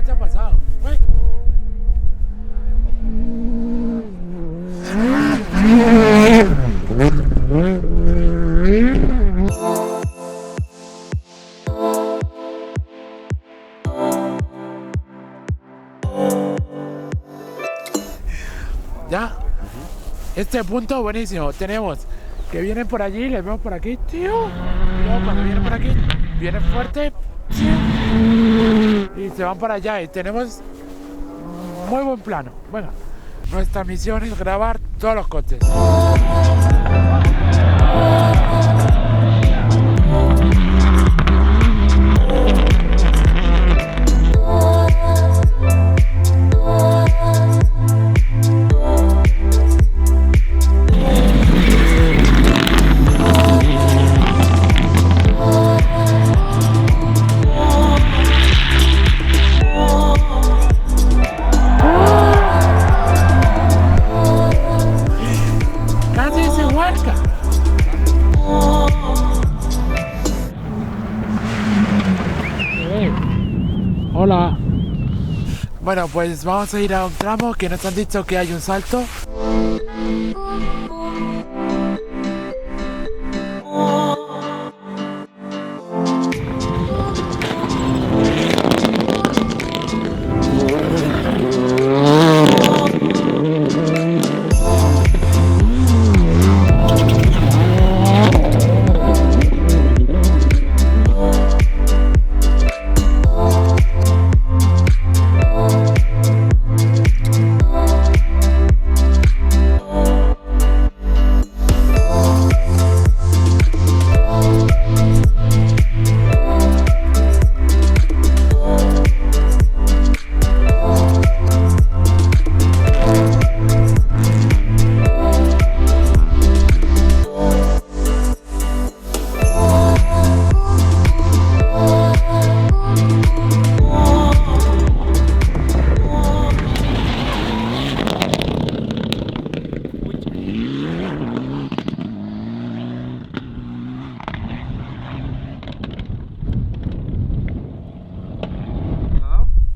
te ha pasado? Uy. Ya. Este punto buenísimo. Tenemos que vienen por allí, les vemos por aquí, tío. Y luego cuando vienen por aquí, vienen fuerte, tío, y se van para allá. Y tenemos muy buen plano. Bueno, nuestra misión es grabar todos los coches. Casi se vuelca. Hola. Bueno, pues vamos a ir a un tramo que nos han dicho que hay un salto.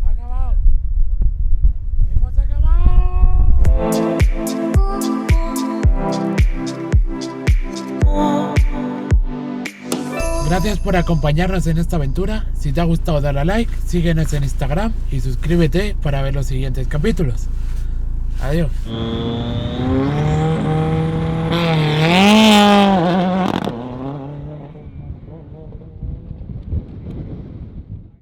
Acabado. Hemos acabado. Gracias por acompañarnos en esta aventura. Si te ha gustado, dale a like, síguenos en Instagram y suscríbete para ver los siguientes capítulos. Adiós.